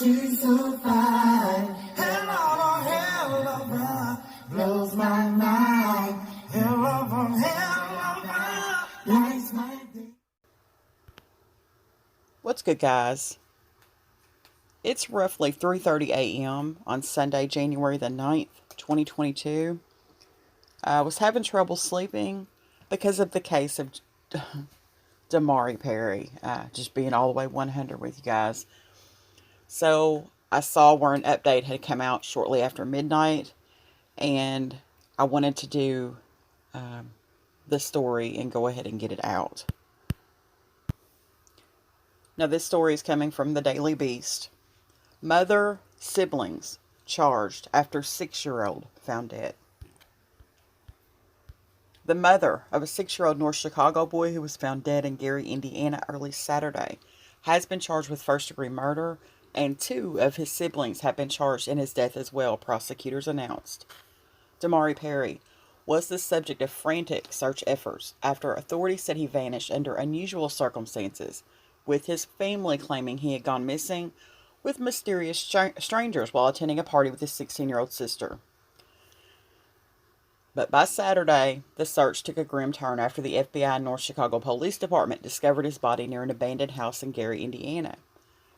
she's so fine. Hell of a blows my mind. Hell of a lights my day. What's good, guys? It's roughly 3:30 a.m. on Sunday, January the 9th, 2022. I was having trouble sleeping because of the case of Damari Perry. Just being all the way 100 with you guys. So I saw where an update had come out shortly after midnight, and I wanted to do the story and go ahead and get it out. Now, this story is coming from the Daily Beast. Mother, siblings charged after 6-year-old found dead. The mother of a 6-year-old North Chicago boy who was found dead in Gary, Indiana early Saturday has been charged with first-degree murder, and 2 of his siblings have been charged in his death as well, prosecutors announced. Damari Perry was the subject of frantic search efforts after authorities said he vanished under unusual circumstances, with his family claiming he had gone missing with mysterious strangers while attending a party with his 16-year-old sister. But by Saturday, the search took a grim turn after the FBI and North Chicago Police Department discovered his body near an abandoned house in Gary, Indiana.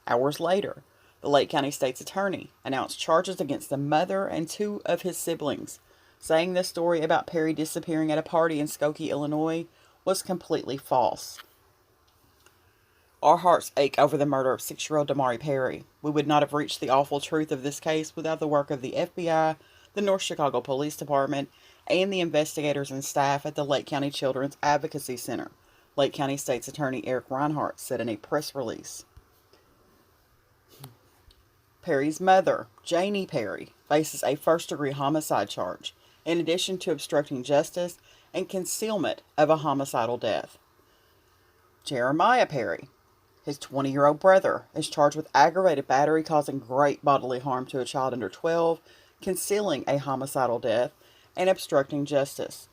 Hours later, the Lake County State's Attorney announced charges against the mother and 2 of his siblings, saying the story about Perry disappearing at a party in Skokie, Illinois, was completely false. Our hearts ache over the murder of 6-year-old Damari Perry. We would not have reached the awful truth of this case without the work of the FBI, the North Chicago Police Department, and the investigators and staff at the Lake County Children's Advocacy Center, Lake County State's Attorney Eric Reinhart said in a press release. Perry's mother, Jannie Perry, faces a first-degree homicide charge, in addition to obstructing justice and concealment of a homicidal death. Jeremiah Perry, his 20-year-old brother, is charged with aggravated battery causing great bodily harm to a child under 12, concealing a homicidal death, and obstructing justice.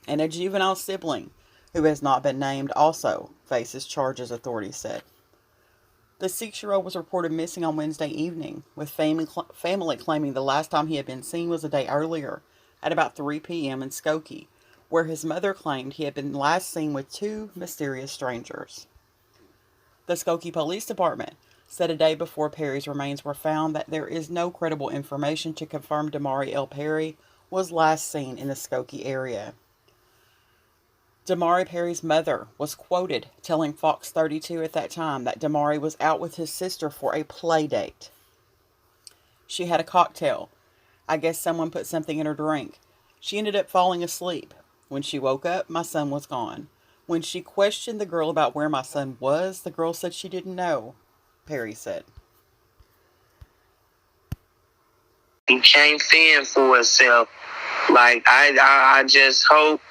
And a juvenile sibling, who has not been named, also faces charges, authorities said. The 6-year-old was reported missing on Wednesday evening, with family claiming the last time he had been seen was a day earlier, at about 3 p.m. in Skokie, where his mother claimed he had been last seen with 2 mysterious strangers. The Skokie Police Department said a day before Perry's remains were found that there is no credible information to confirm Damari L. Perry was last seen in the Skokie area. Damari Perry's mother was quoted telling Fox 32 at that time that Damari was out with his sister for a play date. She had a cocktail. I guess someone put something in her drink. She ended up falling asleep. When she woke up, my son was gone. When she questioned the girl about where my son was, the girl said she didn't know, Perry said. He can't fend for himself. Like, I just hope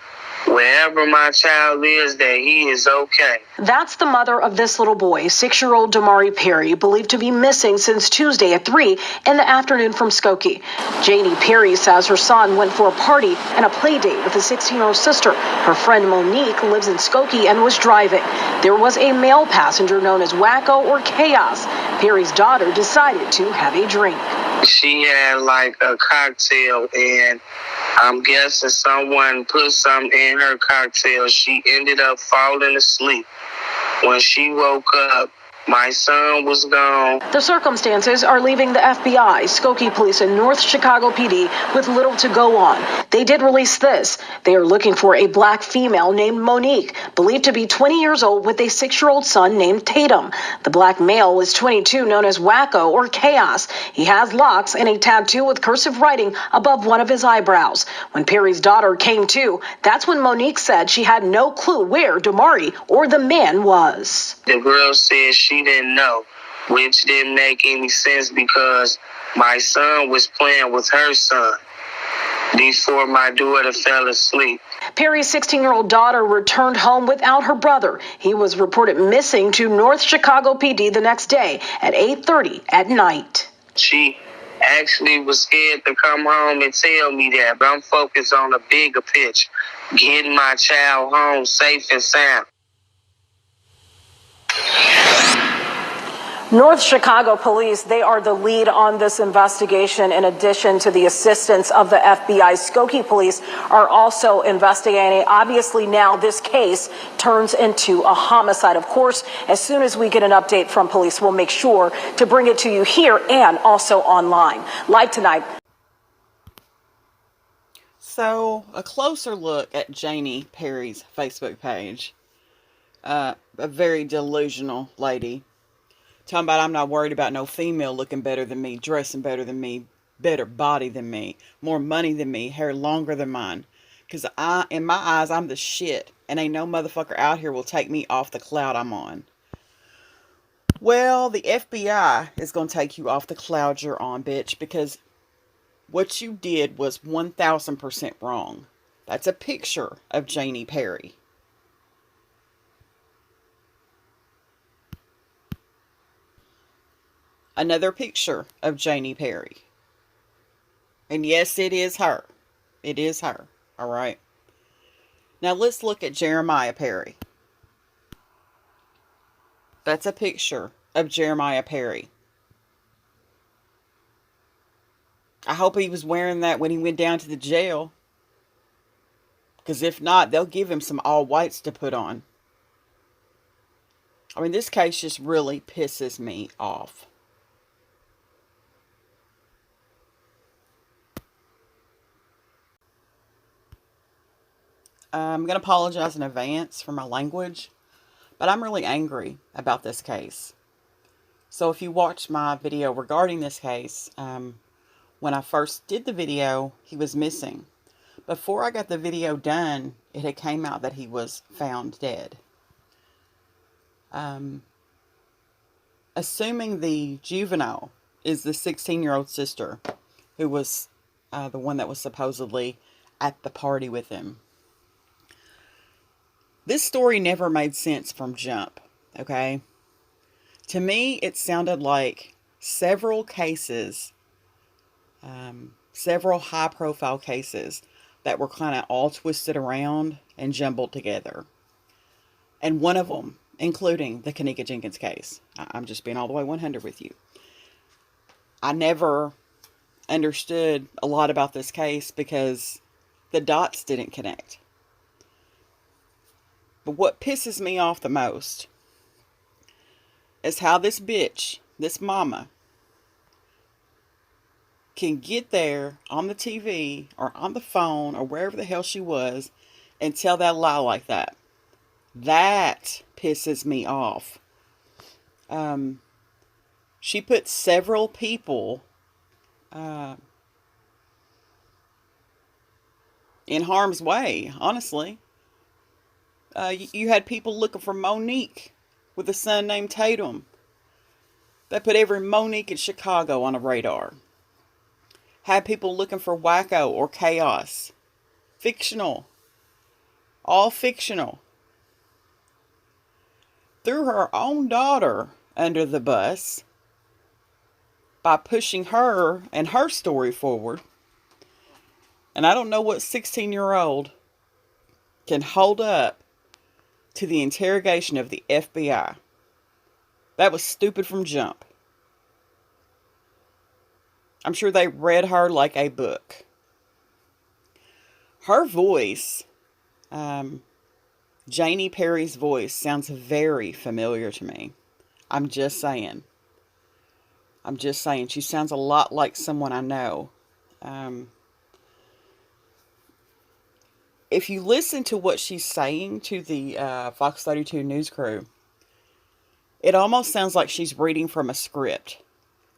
wherever my child is that he is okay. That's the mother of this little boy, 6-year-old Damari Perry, believed to be missing since Tuesday at 3 in the afternoon from Skokie. Jannie Perry says her son went for a party and a play date with his 16-year-old sister. Her friend Monique lives in Skokie and was driving. There was a male passenger known as Wacko or Chaos. Perry's daughter decided to have a drink. She had like a cocktail, and I'm guessing someone put something in her cocktail. She ended up falling asleep. When she woke up, my son was gone. The circumstances are leaving the FBI, Skokie Police, and North Chicago PD with little to go on. They did release this. They are looking for a black female named Monique, believed to be 20 years old, with a 6-year-old son named Tatum. The black male is 22, known as Wacko or Chaos. He has locks and a tattoo with cursive writing above one of his eyebrows. When Perry's daughter came to, that's when Monique said she had no clue where Damari or the man was. The girl said she didn't know, which didn't make any sense because my son was playing with her son before my daughter fell asleep. Perry's 16-year-old daughter returned home without her brother. He was reported missing to North Chicago PD the next day at 8:30 at night. She actually was scared to come home and tell me that, but I'm focused on the bigger picture, getting my child home safe and sound. North Chicago police, they are the lead on this investigation. In addition to the assistance of the FBI, Skokie police are also investigating. Obviously, now this case turns into a homicide. Of course, as soon as we get an update from police, we'll make sure to bring it to you here and also online. Live tonight. So, a closer look at Jannie Perry's Facebook page. A very delusional lady. Talking about, I'm not worried about no female looking better than me, dressing better than me, better body than me, more money than me, hair longer than mine. Because in my eyes, I'm the shit. And ain't no motherfucker out here will take me off the cloud I'm on. Well, the FBI is going to take you off the cloud you're on, bitch. Because what you did was 1000% wrong. That's a picture of Jannie Perry. Another picture of Jannie Perry. And yes, it is her. It is her. Alright. Now let's look at Jeremiah Perry. That's a picture of Jeremiah Perry. I hope he was wearing that when he went down to the jail. Because if not, they'll give him some all whites to put on. I mean, this case just really pisses me off. I'm going to apologize in advance for my language, but I'm really angry about this case. So if you watched my video regarding this case, when I first did the video, he was missing. Before I got the video done, it had came out that he was found dead. Assuming the juvenile is the 16-year-old sister who was the one that was supposedly at the party with him. This story never made sense from jump, okay? To me, it sounded like several cases, several high-profile cases that were kind of all twisted around and jumbled together. And one of them, including the Kenneka Jenkins case. I'm just being all the way 100 with you. I never understood a lot about this case because the dots didn't connect. But what pisses me off the most is how this bitch, this mama, can get there on the TV or on the phone or wherever the hell she was and tell that lie like that. That pisses me off. She put several people in harm's way, honestly. You had people looking for Monique with a son named Tatum. They put every Monique in Chicago on a radar. Had people looking for Wacko or Chaos. Fictional. All fictional. Threw her own daughter under the bus by pushing her and her story forward. And I don't know what 16-year-old can hold up to the interrogation of the FBI. That was stupid from jump. I'm sure they read her like a book. Her voice, Jannie Perry's voice, sounds very familiar to me. I'm just saying. I'm just saying. She sounds a lot like someone I know. If you listen to what she's saying to the Fox 32 news crew, it almost sounds like she's reading from a script.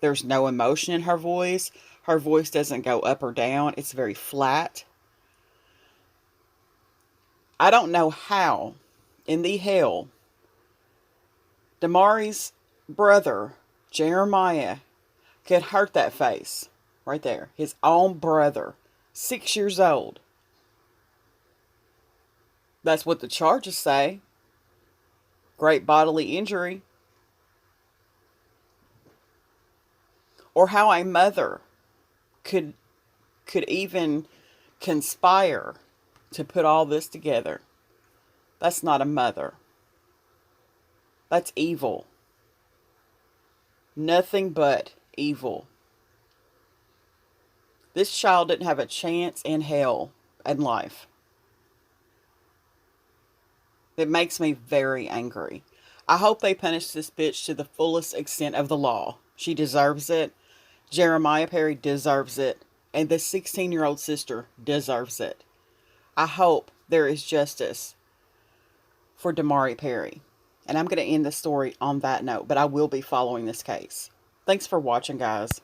There's no emotion in her voice. Her voice doesn't go up or down. It's very flat. I don't know how in the hell Damari's brother, Jeremiah, could hurt that face. Right there. His own brother. 6 years old. That's what the charges say. Great bodily injury. Or how a mother could even conspire to put all this together. That's not a mother. That's evil. Nothing but evil. This child didn't have a chance in hell in life. It makes me very angry. I hope they punish this bitch to the fullest extent of the law. She deserves it. Jeremiah Perry deserves it. And the 16-year-old sister deserves it. I hope there is justice for Damari Perry. And I'm going to end the story on that note, but I will be following this case. Thanks for watching, guys.